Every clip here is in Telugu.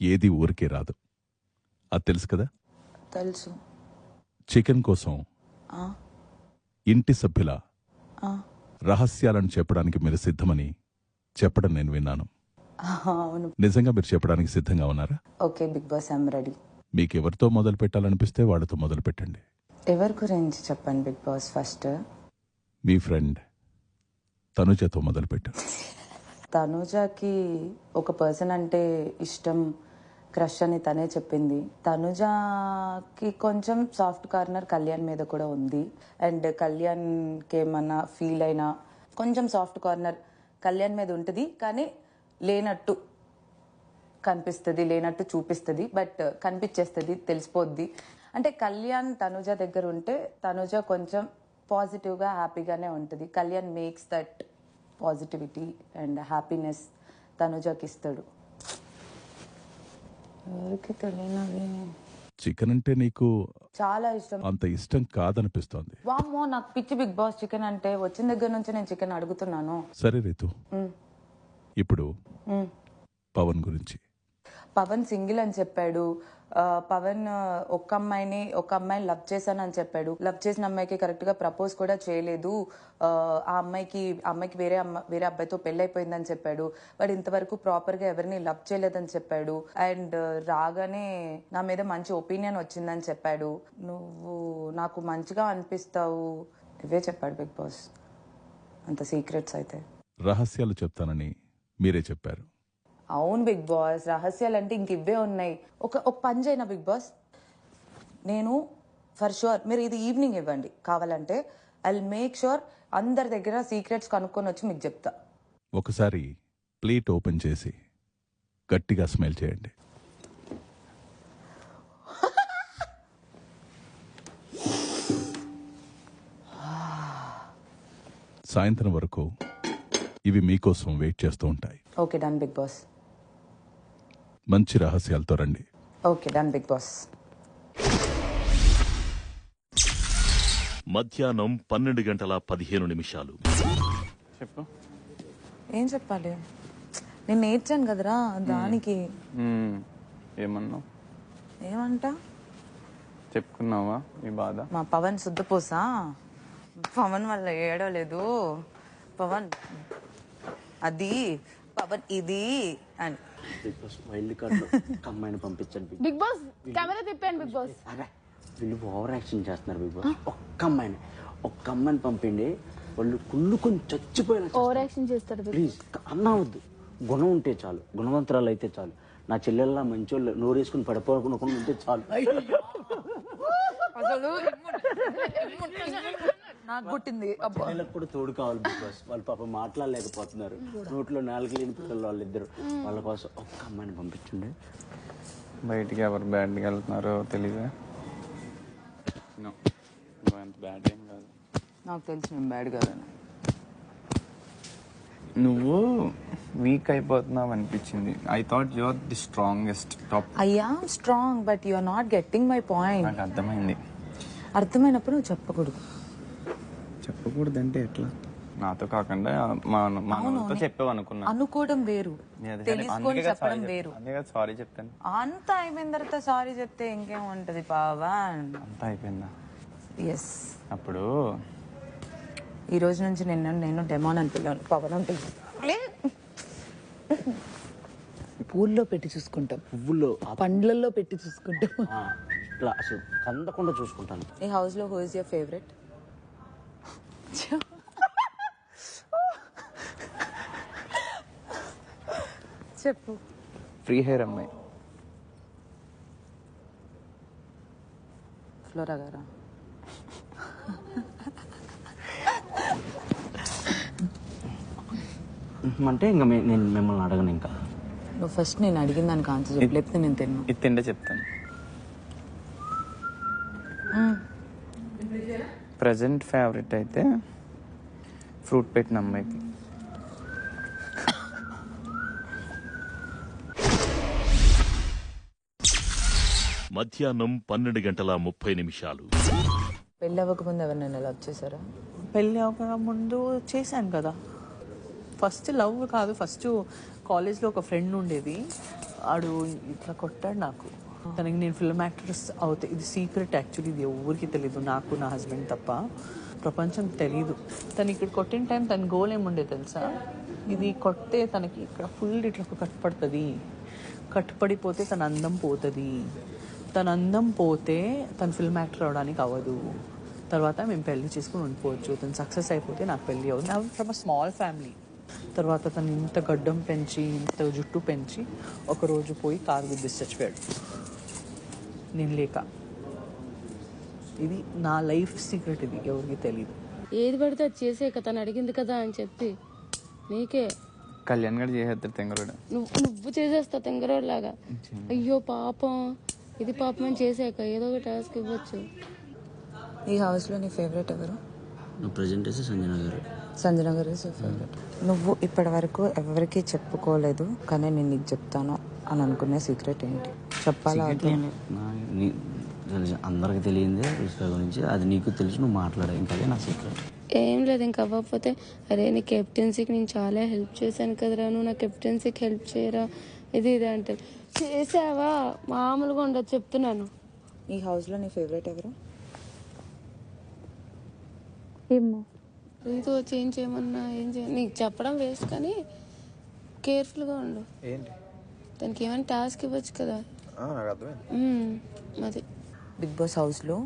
ఏది ఊరికే రాదు. అది తెలుసు కదా? తెలుసు. చికెన్ కోసం ఆ, ఇంటి సభ్యుల ఆ, రహస్యాలను చెప్పడానికి మీరు సిద్ధమని చెప్పడం నేను విన్నాను. అవును. నిజంగా మీరు చెప్పడానికి సిద్ధంగా ఉన్నారా? Okay Big Boss, I'm ready. మీకెవరితో మొదలు పెట్టాలనిపిస్తే వాళ్ళతో మొదలు పెట్టండి. ఎవరి గురించి చెప్పండి బిగ్ బాస్? ఫస్ట్ మీ ఫ్రెండ్ తనుజతో మొదలుపెట్టు. తనుజకి ఒక పర్సన్ అంటే ఇష్టం, క్రష్ అని తనే చెప్పింది. తనుజకి కొంచెం సాఫ్ట్ కార్నర్ కళ్యాణ్ మీద కూడా ఉంది. అండ్ కళ్యాణ్కి ఏమన్నా ఫీల్ అయినా కొంచెం సాఫ్ట్ కార్నర్ కళ్యాణ్ మీద ఉంటుంది, కానీ లేనట్టు కనిపిస్తుంది, లేనట్టు చూపిస్తుంది. బట్ కనిపించేస్తుంది, తెలిసిపోద్ది. అంటే కళ్యాణ్ తనుజ దగ్గర ఉంటే తనుజ కొంచెం పాజిటివ్గా హ్యాపీగానే ఉంటుంది. Kalyan makes that positivity and happiness తనుజకి ఇస్తాడు. ఎవరికి తెలియనది చికెన్ అంటే నీకు చాలా ఇష్టం. అంత ఇష్టం కాదనిపిస్తోంది. వామ్మో, నాకు పిచ్చి బిగ్ బాస్ చికెన్ అంటే. వచ్చిన దగ్గర నుంచి నేను చికెన్ అడుగుతున్నాను. సరే రీతు, ఇప్పుడు పవన్ గురించి. పవన్ సింగిల్ అని చెప్పాడు. పవన్ ఒక అమ్మాయిని లవ్ చేశానని చెప్పాడు. లవ్ చేసిన అమ్మాయికి కరెక్ట్ గా ప్రపోజ్ కూడా చేయలేదు. ఆ అమ్మాయికి వేరే అబ్బాయితో పెళ్ళైపోయిందని చెప్పాడు. వాడు ఇంతవరకు ప్రాపర్ గా ఎవరిని లవ్ చేయలేదని చెప్పాడు. అండ్ రాగానే నా మీద మంచి ఒపీనియన్ వచ్చిందని చెప్పాడు. నువ్వు నాకు మంచిగా అనిపిస్తావు, ఇవే చెప్పాడు బిగ్ బాస్. అంత సీక్రెట్స్ అయితే. రహస్యాలు చెప్తానని మీరే చెప్పారు. అవును బిగ్ బాస్, రహస్యాలు అంటే ఇంక ఇవే ఉన్నాయి. ఒక పని చేయనా బిగ్ బాస్, నేను ఫర్ షూర్ మీరు ఇది ఈవినింగ్ ఇవ్వండి కావాలంటే, ఐ విల్ మేక్ షూర్ అందరి దగ్గర సీక్రెట్స్ కనుక్కొని వచ్చి మీకు చెప్తా. ఒకసారి ప్లేట్ ఓపెన్ చేసి గట్టిగా స్మెల్ చేయండి. సాయంత్రం వరకు ఇవి మీకోసం వెయిట్ చేస్తూ ఉంటాయి. Okay done Bigg Boss. మంచి రహస్యాలతో రండి. Okay done Bigg Boss. మధ్యాహ్నం 12:15. చెప్పు. ఏం చెప్పాలి? నేను నేర్చాను కదరా దానికి. ఏమన్నావు? ఏమంటా చెప్పుకున్నావా ఈ బాధ? మా పవన్ శుద్ధపోసా. పవన్ వల్ల ఏడలేదు. పవన్ అది, పవన్ ఇది అని. బిగ్ బాస్ వైల్డ్ కార్డ్ అమ్మాయిని పంపించండి. బిగ్ బాస్ కెమెరా తిప్పాను. బిగ్ బాస్ వీళ్ళు ఓవర్ యాక్షన్ చేస్తున్నారు. బిగ్ బాస్ ఒక్క అమ్మాయిని పంపిండి, వాళ్ళు కుళ్ళుకొని చచ్చిపోయిన ఓవర్ యాక్షన్ చేస్తారు. ప్లీజ్ అన్నవద్దు, గుణం ఉంటే చాలు, గుణవంతరాలు అయితే చాలు. నా చెల్లెల్లా మంచోళ్ళు నోరేసుకుని పడిపోకుండా ఉంటే చాలు. నాకు పుట్టింది పిల్లలకు కూడా తోడు కావాలి బిగ్ బాస్. వాళ్ళు పాప మాట్లాడలేకపోతున్నారు, నోట్లో నాలుగు లేని పిల్లలు వాళ్ళిద్దరు. వాళ్ళ కోసం ఒక్క అమ్మాయిని పంపించండి. బయటికి ఎవరు బ్యాడ్కి వెళ్తున్నారో తెలీదా? అంత బ్యాడ్ ఏం కాదు. నాకు తెలుసు నేను బ్యాడ్ కాదని. నువ్వు వీక్ అయిపోతున్నావు అనిపించింది. I thought you are the strongest top. I am strong but you are not getting my point. నాకు అర్థమైంది. అర్థమైనప్పుడు నువ్వు చెప్పకూడదు. చెప్పకూడదంటే ఎట్లా? నాతో కాకుండా మనతో చెప్పావు అనుకున్నా. అనుకోవడం వేరు, తెలుసుకొని చెప్పడం వేరు. అందుకే సారీ చెప్తాను. అంతా అయిపోయిన తర్వాత సారీ చెప్తే ఇంకేం ఉంటది పవన్? అంతా అయిపోయిందా? ఎస్. అప్పుడు ఈ రోజు నుంచి నేను డెమాన్ అని పిల్లలు, పవన్ అని పిల్లలు. పూల్లో పెట్టి చూసుకుంటాం, పువ్వుల్లో పండ్లలో పెట్టి చూసుకుంటాం. ఇట్లా అసలు కందకుండా చూసుకుంటాను. ఈ హౌస్ లో హూ ఇస్ యువర్ ఫేవరెట్? చెప్పు. ఫ్రీ హెయిర్ అమ్మాయి ఫ్లోరా గారా? అంటే ఇంకా నేను మిమ్మల్ని అడగను. ఇంకా నువ్వు ఫస్ట్ నేను అడిగిన దానికి ఆన్సర్ చెప్పు, లేకపోతే నేను తిన్నా. ఇది తింటే చెప్తాను. ప్రజెంట్ ఫేవరెట్ అయితే ఫ్రూట్ పెట్టిన అమ్మాయికి. మధ్యాహ్నం 12:30. పెళ్ళి అవ్వకముందు ఎవరినైనా లవ్ చేశారా? పెళ్ళి అవ్వక ముందు చేశాను కదా. ఫస్ట్ లవ్ కాదు, ఫస్ట్ కాలేజ్లో ఒక ఫ్రెండ్ ఉండేది, ఆడు ఇట్లా కొట్టాడు నాకు. తనకి నేను ఫిల్మ్ యాక్ట్రెస్ అవుతాయి, ఇది సీక్రెట్ యాక్చువల్లీ, ఇది ఎవరికి తెలీదు, నాకు నా హస్బెండ్ తప్ప, ప్రపంచం తెలీదు. తను ఇక్కడ కొట్టిన టైం తన గోల్ ఏముండే తెలుసా, ఇది కొట్టే తనకి ఇక్కడ ఫుల్ ఇట్లా కట్టుపడుతుంది, కట్టుపడిపోతే తన అందం పోతుంది, తన అందం పోతే తను ఫిల్మ్ యాక్టర్ అవడానికి అవ్వదు, తర్వాత మేము పెళ్లి చేసుకుని ఉండిపోవచ్చు, తను సక్సెస్ అయిపోతే నాకు పెళ్ళి అవుతుంది. నా ఫ్రమ్ అ స్మాల్ ఫ్యామిలీ. తర్వాత తను ఇంత గడ్డం పెంచి ఇంత జుట్టు పెంచి ఒకరోజు పోయి కారు గుద్దేసి చచ్చిపోయాడు నేను లేక. ఇది నా లైఫ్ సీక్రెట్, ఇది ఎవరికి తెలియదు. ఏది పడితే అది చేసేక తను అడిగింది కదా అని చెప్పి నీకే కళ్యాణ్ గడు చేసేస్తాడు తెంగరోడు. నువ్వు చేసేస్తావు తెంగరోడ్ లాగా. అయ్యో పాపం, ఇది పాపం అని చేసాక ఏదో ఒక టాస్క్ ఇవ్వచ్చు. ఈ హౌస్లో నీ ఫేవరెట్ ఎవరు? ప్రజెంట్ అయితే సంజన గారు. సంజన గారు ఇస్ ఫేవరెట్. నువ్వు ఇప్పటి వరకు ఎవరికి చెప్పుకోలేదు కానీ నేను నీకు చెప్తాను అని అనుకునే సీక్రెట్ ఏంటి? చెప్పాలా? అందరికి తెలియందే రుచిక గురించి, అది నీకు తెలుసు, నువ్వు మాట్లాడే, ఇంకా అదే నా సీక్రెట్. ఏం లేదు, ఇంక అవ్వకపోతే అరే నీ కెప్టెన్సీకి నేను చాలా హెల్ప్ చేశాను కదరా, నువ్వు నా కెప్టెన్సీకి హెల్ప్ చేయరా, ఇది ఇది అంటే చేసావా మామూలుగా ఉండదు చెప్తున్నాను. ఈ హౌస్లో నీ ఫేవరెట్ ఎవరు? ఏమో నీతో చేంజ్ చేయమన్నా ఏం చేయ, నీకు చెప్పడం వేస్ట్ కానీ కేర్ఫుల్గా ఉండు. ఏంటి దానికి ఏమైనా టాస్క్ ఇవ్వచ్చు కదా. నాకు అర్థమైంది. అది బిగ్ బాస్ హౌస్లో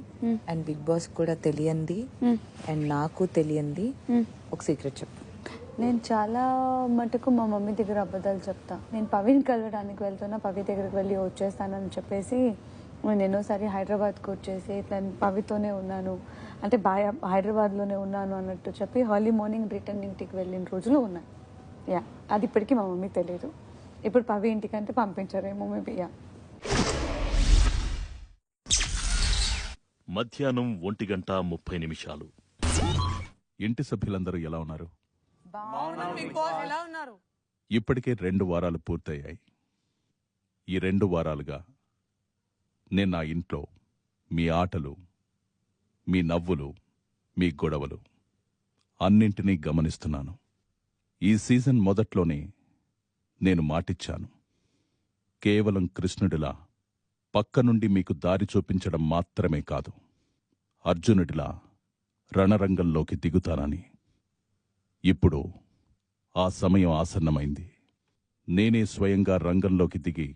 అండ్ బిగ్ బాస్ కూడా తెలియంది అండ్ నాకు తెలియంది ఒక సీక్రెట్ చెప్పు. నేను చాలా మటుకు మా మమ్మీ దగ్గర అబద్ధాలు చెప్తా. నేను పవిని కలవడానికి వెళ్తున్నా, పవి దగ్గరికి వెళ్ళి వచ్చేస్తానని చెప్పేసి నేను ఎన్నోసారి హైదరాబాద్కి వచ్చేసి ఇట్లా పవితోనే ఉన్నాను అంటే హైదరాబాద్లోనే ఉన్నాను అన్నట్టు చెప్పి ఎర్లీ మార్నింగ్ రిటర్న్ ఇంటికి వెళ్ళిన రోజులు ఉన్నాయి. యా, అది ఇప్పటికీ మా మమ్మీకి తెలియదు. ఇప్పుడు పవి ఇంటికంటే పంపించారేమో మేబీ. యా. మధ్యాహ్నం 1:30 ఇంటి సభ్యులందరూ ఎలా ఉన్నారు? ఇప్పటికే 2 వారాలు పూర్తయ్యాయి. ఈ 2 వారాలుగా నేను నా ఇంట్లో మీ ఆటలు, మీ నవ్వులు, మీ గొడవలు అన్నింటినీ గమనిస్తున్నాను. ఈ సీజన్ మొదట్లోనే నేను మాటిచ్చాను, కేవలం కృష్ణుడిలా పక్క నుండి మీకు దారి చూపించడం మాత్రమే కాదు, అర్జునుడిలా రణరంగంలోకి దిగుతానని. ఇప్పుడు ఆ సమయం ఆసన్నమైంది. నేనే స్వయంగా రంగంలోకి దిగి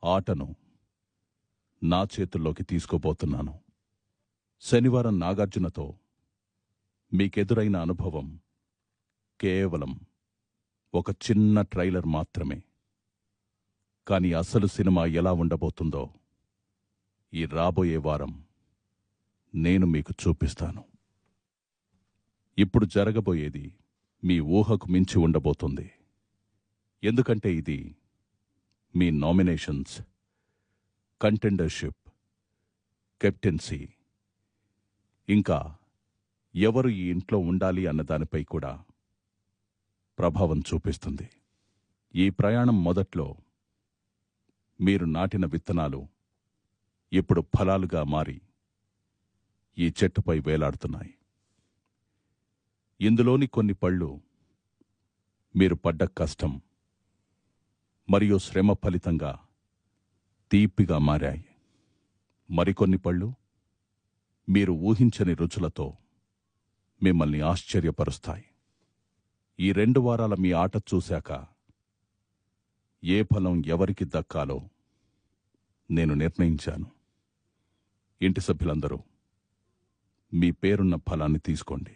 ఆటను నా చేతుల్లోకి తీసుకోబోతున్నాను. శనివారం నాగార్జునతో మీకెదురైన అనుభవం కేవలం ఒక చిన్న ట్రైలర్ మాత్రమే. కానీ అసలు సినిమా ఎలా ఉండబోతుందో ఈ రాబోయే వారం నేను మీకు చూపిస్తాను. ఇప్పుడు జరగబోయేది మీ ఊహకు మించి ఉండబోతుంది. ఎందుకంటే ఇది మీ నామినేషన్స్, కంటెండర్షిప్, కెప్టెన్సీ, ఇంకా ఎవరు ఈ ఇంట్లో ఉండాలి అన్న దానిపై కూడా ప్రభావం చూపిస్తుంది. ఈ ప్రయాణం మొదట్లో మీరు నాటిన విత్తనాలు ఇప్పుడు ఫలాలుగా మారి ఈ చెట్టుపై వేలాడుతున్నాయి. ఇందులోని కొన్ని పళ్ళు మీరు పడ్డ కష్టం మరియు శ్రమ ఫలితంగా తీపిగా మారాయి. మరికొన్ని పళ్ళు మీరు ఊహించని రుచులతో మిమ్మల్ని ఆశ్చర్యపరుస్తాయి. ఈ 2 వారాల మీ ఆట చూశాక ఏ ఫలం ఎవరికి దక్కాలో నేను నిర్ణయించాను. ఇంటి సభ్యులందరూ మీ పేరున్న ఫలాన్ని తీసుకోండి.